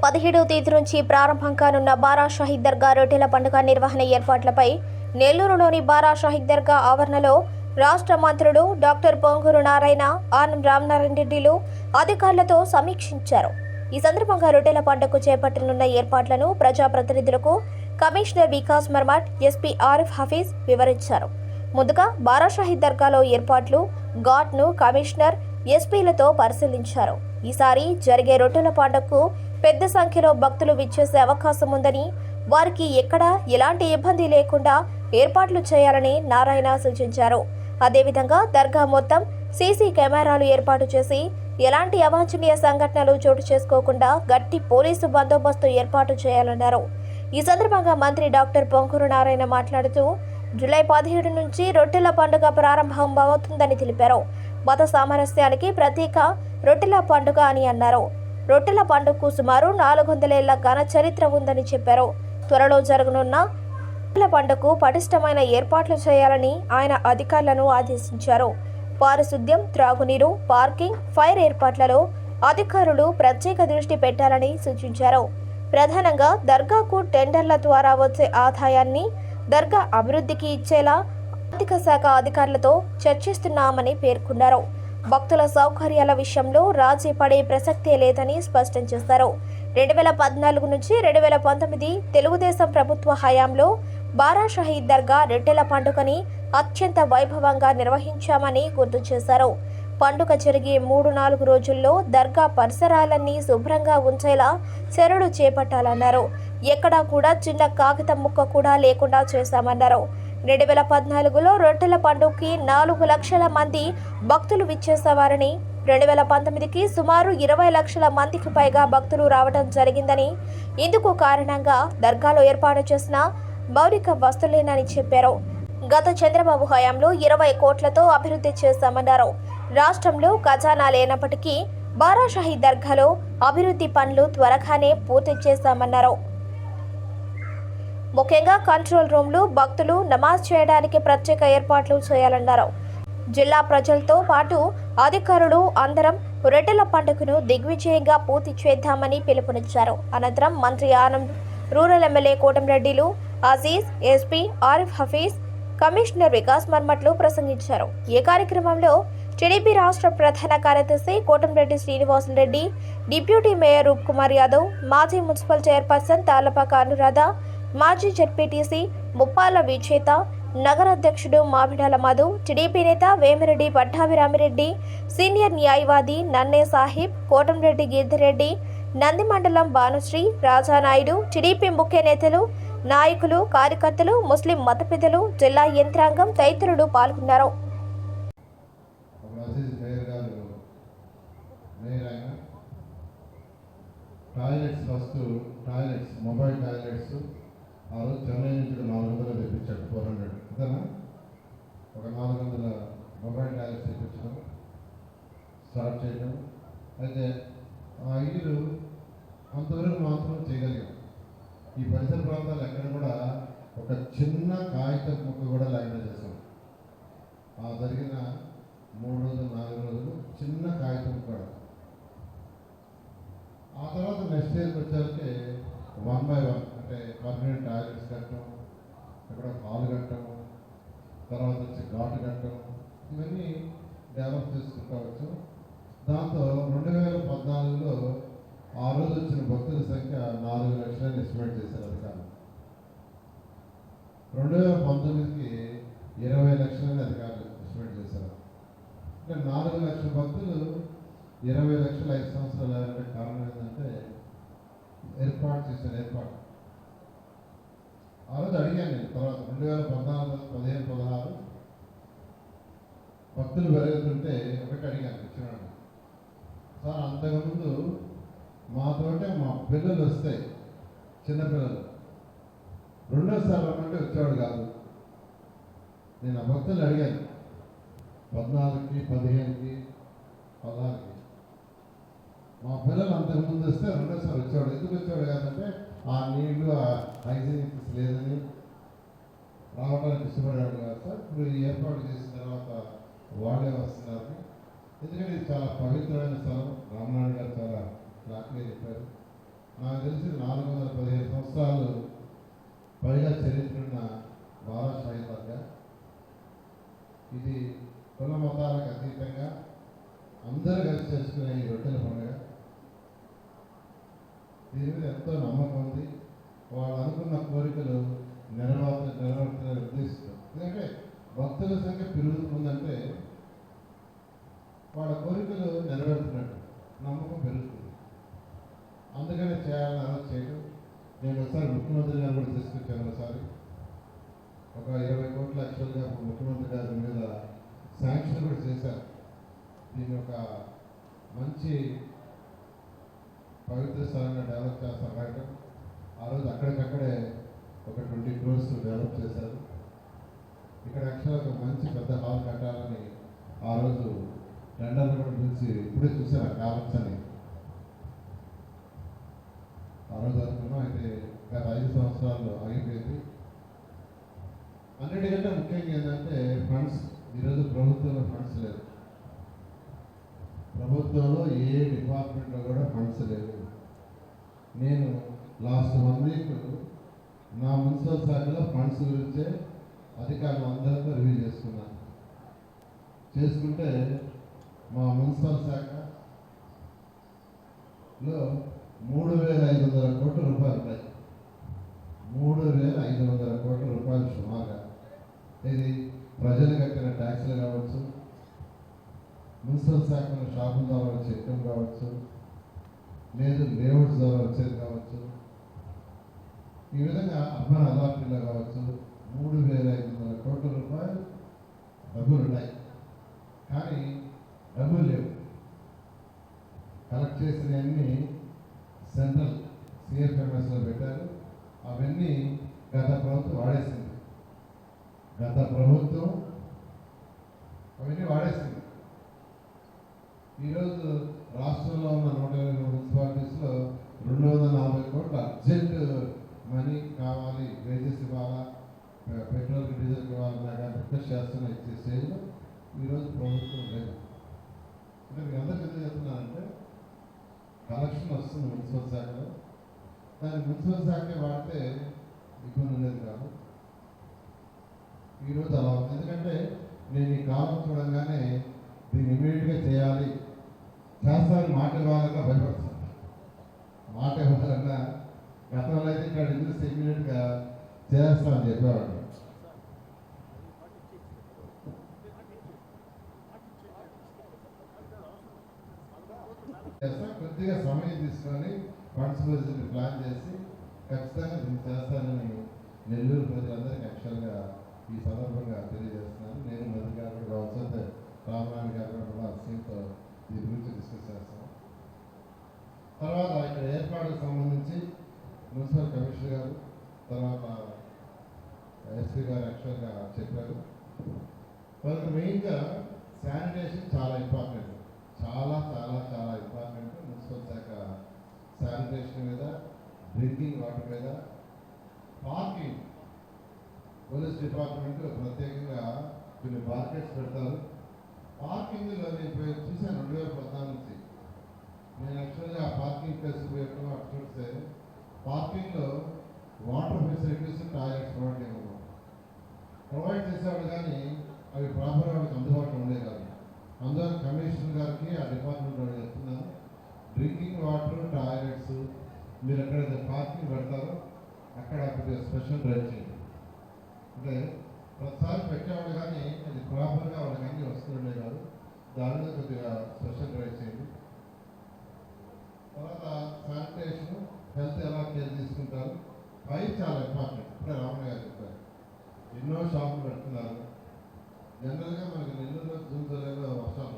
17వ తేదీ నుంచి ప్రారంభం కానున్న బారా షాహీద్ దర్గా రొట్టెల పండుగ నిర్వహణ ఏర్పాట్లపై నెల్లూరులోని బారా షాహీద్ దర్గా ఆవరణలో రాష్ట్ర మంత్రులు డాక్టర్ పొంగూరు నారాయణ, ఆనం రామనారాయణ రెడ్డిలు అధికారులతో సమీక్షించారు. ఈ సందర్భంగా రొట్టెల పండుగకు చేపట్టనున్న ఏర్పాట్లను ప్రజాప్రతినిధులకు కమిషనర్ వికాస్ మర్మట్, ఎస్పీ ఆరిఫ్ హఫీజ్ వివరించారు. ముందుగా బారా షాహీద్ దర్గాలో ఏర్పాట్లు, ఘాట్ను కమిషనర్, ఎస్పీలతో పరిశీలించారు. ఈసారి జరిగే రొట్టెల పండుగకు పెద్ద సంఖ్యలో భక్తులు విచ్చేసే అవకాశం ఉందని, వారికి ఎక్కడా ఎలాంటి ఇబ్బంది లేకుండా ఏర్పాట్లు చేయాలని నారాయణ సూచించారు. అదేవిధంగా దర్గా మొత్తం సీసీ కెమెరాలు ఏర్పాటు చేసి ఎలాంటి అవాంఛనీయ సంఘటనలు చోటు చేసుకోకుండా గట్టి పోలీసు బందోబస్తు ఏర్పాటు చేయాలన్నారు. ఈ సందర్భంగా మంత్రి డాక్టర్ పొంగూరు నారాయణ మాట్లాడుతూ జూలై 17 నుంచి రొట్టెల పండుగ ప్రారంభం అవుతుందని తెలిపారు. మత సామరస్యానికి ప్రతీక రొట్టెల పండుగ అని అన్నారు. రొట్టెల పండుగకు సుమారు 400 ఏళ్ల ఘన చరిత్ర ఉందని చెప్పారు. త్వరలో జరగనున్న రొట్టెల పండుగకు పటిష్టమైన ఏర్పాట్లు చేయాలని ఆయన అధికారులను ఆదేశించారు. పారిశుద్ధ్యం, త్రాగునీరు, పార్కింగ్, ఫైర్ ఏర్పాట్లలో అధికారులు ప్రత్యేక దృష్టి పెట్టాలని సూచించారు. ప్రధానంగా దర్గాకు టెండర్ల ద్వారా వచ్చే ఆదాయాన్ని దర్గా అభివృద్ధికి ఇచ్చేలా ఆర్థిక శాఖ అధికారులతో చర్చిస్తున్నామని పేర్కొన్నారు. భక్తుల సౌకర్యాల విషయంలో రాజీ పడే ప్రసక్తే లేదని స్పష్టం చేశారు. 2014 నుంచి 2019 తెలుగుదేశం ప్రభుత్వ హయాంలో బారా షాహీద్ దర్గా రొట్టెల పండుగని అత్యంత వైభవంగా నిర్వహించామని గుర్తు చేశారు. పండుగ జరిగే 3-4 రోజుల్లో దర్గా పరిసరాలన్నీ శుభ్రంగా ఉంచేలా చర్యలు చేపట్టాలన్నారు. ఎక్కడా కూడా చిన్న కాగితం ముక్క కూడా లేకుండా చేశామన్నారు. 2014లో రొట్టెల పండుగకి 4 లక్షల మంది భక్తులు విచ్చేసేవారని, 2019కి సుమారు 20 లక్షల మందికి పైగా భక్తులు రావడం జరిగిందని, ఇందుకు కారణంగా దర్గాలో ఏర్పాటు చేసిన మౌలిక వస్తువులేనని చెప్పారు. గత చంద్రబాబు హయాంలో 20 కోట్లతో అభివృద్ధి చేశామన్నారు. రాష్ట్రంలో ఖజానా లేనప్పటికీ బారా షాహీద్ దర్గాలో అభివృద్ధి పనులు త్వరగానే పూర్తి చేశామన్నారు. ముఖ్యంగా కంట్రోల్ రూమ్లు, భక్తులు నమాజ్ చేయడానికి ప్రత్యేక ఏర్పాట్లు చేయాలన్నారు. జిల్లా ప్రజలతో పాటు అధికారులు అందరం రొట్టెల పండుగను దిగ్విజయంగా పూర్తి చేద్దామని పిలుపునిచ్చారు. అనంతరం మంత్రి ఆనం, రూరల్ ఎమ్మెల్యే కోటంరెడ్డిలు, అజీజ్, ఎస్పీ ఆరిఫ్ హఫీజ్, కమిషనర్ వికాస్ మర్మట్లు ప్రసంగించారు. ఈ కార్యక్రమంలో టీడీపీ రాష్ట్ర ప్రధాన కార్యదర్శి కోటంరెడ్డి శ్రీనివాసులరెడ్డి, డిప్యూటీ మేయర్ రూప్ కుమార్ యాదవ్, మాజీ మున్సిపల్ చైర్పర్సన్ తాళ్లపాక అనురాధ, మాజీ జెడ్పీటీసీ ముప్పాల విజేత, నగర అధ్యక్షుడు మామిడాల మధు, టీడీపీ నేత వేమిరెడ్డి పట్టాభిరామిరెడ్డి, సీనియర్ న్యాయవాది నన్నే సాహిబ్, కోటంరెడ్డి గిరిధిరెడ్డి, నంది మండలం భానుశ్రీ, రాజానాయుడు, టీడీపీ ముఖ్య నేతలు, నాయకులు, కార్యకర్తలు, ముస్లిం మత పెద్దలు, జిల్లా యంత్రాంగం తదితరులు పాల్గొన్నారు. మొబైల్ టాయిలెట్స్ ఆ రోజు చెన్నై నుంచి 400 తెప్పించాడు, 400 అంతేనా, ఒక 400 మొబైల్ టాయిలెట్స్ తెప్పించడం స్టార్ట్ చేయడం. అయితే ఆ ఇల్లు అంతవరకు మాత్రం చేయగలిగాం. ఈ పరిసర ప్రాంతాలు ఎక్కడ కూడా ఒక చిన్న కాగితం ముక్క కూడా లేకుండా చేస్తాం. ఆ జరిగిన 3 రోజులు 4 రోజులు చిన్న కాగితం కూడా. ఆ తర్వాత నెక్స్ట్ ఇయర్కి వచ్చేసరికి 1 by 1 అంటే పర్మనెంట్ టాయిలెట్స్ కట్టడం, అక్కడ హాల్ కట్టడం, తర్వాత వచ్చి ఘాటు కట్టడం, ఇవన్నీ డెవలప్ చేసుకుంటవచ్చు. దాంతో 2014లో ఆ రోజు వచ్చిన భక్తుల సంఖ్య 4 లక్షలని ఎస్టిమేట్ చేశారు అధికారులు. 2019కి 20 లక్షలని అధికారులు ఎస్టిమేట్ చేశారు. అంటే 4 లక్షల భక్తులు 20 లక్షల 5 సంవత్సరాలు అంటే కారణం ఏంటంటే ఏర్పాటు చేసిన ఏర్పాటు. ఆ రోజు అడిగాను నేను. తర్వాత 2014, 15, 16 భక్తులు పెరుగుతుంటే ఒకటి అడిగాను ఇచ్చినాడు, సార్ అంతకుముందు మాతోటే మా పిల్లలు వస్తాయి, చిన్నపిల్లలు, రెండోసారి రమ్మంటే వచ్చేవాడు కాదు. నేను ఆ భక్తులు అడిగాను 14కి, 15కి, 16కి, మా పిల్లలు అంతకుముందు వస్తే రెండోసారి వచ్చేవాడు. ఎందుకు వచ్చేవాడు కాదంటే ఆ నీళ్లు, ఆ హైజీనిక్స్ లేదని రావడానికి ఇష్టపడేవాడు కాదు సార్. ఇప్పుడు ఏర్పాటు చేసిన తర్వాత వాళ్ళే వస్తున్నారు. ఎందుకంటే ఇది చాలా పవిత్రమైన స్థలం. రామనాయుడు గారు చాలా క్లాక్గా చెప్పారు. నాకు తెలిసి 415 సంవత్సరాలు పైగా చరిత్ర ఉన్న బారా షాహీద్ దర్గా. ఇది కుల మతాలకు అతీతంగా అందరూ కలిసి చేసుకునే ఈ రొట్టెల పండుగ. దీని మీద ఎంతో నమ్మకం ఉంది. వాళ్ళు అనుకున్న కోరికలు నెరవేర్చిన ఉద్దేశిస్తారు. ఎందుకంటే భక్తుల సంఖ్య పెరుగుతుందంటే వాళ్ళ కోరికలు నెరవేరుతున్నట్టు నమ్మకం పెరుగుతుంది. అందుకనే చేయాలని ఆలోచన చేయడం. నేను ఒకసారి ముఖ్యమంత్రి గారు కూడా తీసుకొచ్చాను. ఒకసారి ఒక 20 కోట్ల యాక్చువల్గా ముఖ్యమంత్రి గారి మీద శాంక్షన్ కూడా చేశారు. దీన్ని ఒక మంచి పవిత్ర స్థలంగా డెవలప్ చేస్తాం బయట. ఆ రోజు అక్కడికక్కడే ఒక 20 crores డెవలప్ చేశారు. ఇక్కడ యాక్చువల్గా ఒక మంచి పెద్ద హాల్ కట్టాలని ఆ రోజు టెండర్లు కూడా పిలిచి ఇప్పుడే చూసాను కాలమ్స్ అని ఆ రోజు అనుకున్నాం. అయితే గత 5 సంవత్సరాలు ఆగిపోయింది. అన్నిటికంటే ముఖ్యంగా ఏంటంటే ఫండ్స్. ఈరోజు ప్రభుత్వంలో ఫండ్స్ లేదు. ప్రభుత్వంలో ఏ డిపార్ట్మెంట్లో కూడా ఫండ్స్ లేవు. నేను లాస్ట్ 1 week నా మున్సిపల్ శాఖలో ఫండ్స్ గురించే అధికారులు అందరితో రివ్యూ చేసుకున్నాను. చేసుకుంటే మా మున్సిపల్ శాఖలో 3,500 కోట్ల రూపాయలు ఉంటాయి. 3,500 కోట్ల రూపాయలు సుమారుగా. ఇది ప్రజలు కట్టిన ట్యాక్స్లు కావచ్చు, మున్సిపల్ శాఖలో షాపుల ద్వారా వచ్చే ఇన్కమ్ కావచ్చు, లేదు లేఅవుట్స్ ద్వారా వచ్చేది కావచ్చు. ఈ విధంగా అర్బన్ అథారిటీలో కావచ్చు 3,500 కోట్ల రూపాయలు డబ్బులు ఉన్నాయి. కానీ డబ్బులు లేవు. కలెక్ట్ చేసినవన్నీ సెంట్రల్ సిఎఫ్ఎంఎస్లో పెట్టారు. అవన్నీ గత ప్రభుత్వం వాడేసింది. అవన్నీ వాడేసింది. ఈరోజు రాష్ట్రంలో ఉన్న 120 మున్సిపాలిటీస్లో 240 కోట్లు అర్జెంట్ మనీ కావాలి, వేజెస్ ఇవ్వాలా, పెట్రోల్కి డీజిల్కి ఇవ్వాలన్నా కానీ రిక్వెస్ట్ చేస్తున్న ఇచ్చే స్టేజ్లో ఈరోజు ప్రభుత్వం లేదు. అంటే మీకు అందరికీ ఎందుకు చెప్తున్నానంటే కలెక్షన్ వస్తుంది మున్సిపల్ శాఖలో. దాన్ని మున్సిపల్ శాఖే వాడితే ఇబ్బంది ఉండేది కాదు. ఈరోజు అలా ఉంది. ఎందుకంటే నేను ఈ కాలం చూడంగానే దీన్ని ఇమీడియట్గా చేయాలి, చేస్తానని మాట ఇవ్వాలన్నా భయపడుతుంది. మాట ఇవ్వాలన్నా గతంలో అయితే ఇక్కడ చూస్తే ఇమీడియట్గా చేస్తామని చెప్పేవాడు. కొద్దిగా సమయం తీసుకొని ఫండ్స్ బడ్జెట్ ప్లాన్ చేసి ఖచ్చితంగా దీన్ని చేస్తానని నెల్లూరు ప్రజలందరికీ యాక్చువల్గా ఈ సందర్భంగా తెలియజేస్తున్నాను. నేను మధ్య గారు కూడా కావచ్చు, రామనారాయణ గారు కూడా సీట్తో దీని గురించి డిస్కస్ చేస్తాను. తర్వాత ఇక్కడ ఏర్పాటుకు సంబంధించి మున్సిపల్ కమిషనర్ గారు, తర్వాత ఎస్పీ గారు యాక్చువల్గా చెప్పారు. వాళ్ళకి మెయిన్గా శానిటేషన్ చాలా ఇంపార్టెంట్. చాలా చాలా చాలా ఇంపార్టెంట్. మున్సిపల్ శాఖ శానిటేషన్ మీద, డ్రింకింగ్ వాటర్ మీద, పార్కింగ్. పోలీస్ డిపార్ట్మెంట్ ప్రత్యేకంగా కొన్ని మార్కెట్స్ పెడతారు. పార్కింగ్లో నేను చూశాను 2014 నుంచి. నేను యాక్చువల్గా ఆ పార్కింగ్ ప్లేస్ ఉపయోగం అటు చూస్తే పార్కింగ్లో వాటర్ ఫెసిలిటీస్, టాయిలెట్స్ ప్రొవైడ్ చేసేవాడు, కానీ అవి ప్రాపర్ వాళ్ళకి అందుబాటులో ఉండే కాదు. అందువల్ల కమిషనర్ గారికి ఆ డిపార్ట్మెంట్ వాళ్ళు చెప్తున్నాను, డ్రింకింగ్ వాటర్, టాయిలెట్స్ మీరు ఎక్కడైతే పార్కింగ్ పెడతారో అక్కడ కొద్దిగా స్పెషల్ డ్రైవ్ చేయండి. అంటే ప్రతిసారి పెట్టేవాడు కానీ అది ప్రాపర్గా వాళ్ళకి అన్నీ వస్తుండే కాదు. దాని మీద కొద్దిగా స్పెషల్ డ్రైవ్ చేయండి. తర్వాత శానిటేషన్, హెల్త్ ఎలా కేర్ తీసుకుంటారు, అవి చాలా ఇంపార్టెంట్. ఇప్పుడే రామయ్య గారు చెప్పారు. ఎన్నో షాపులు పెడుతున్నారు. జనరల్గా మనకి నెల్లూరులో జూన్ జూలైలో వర్షాలు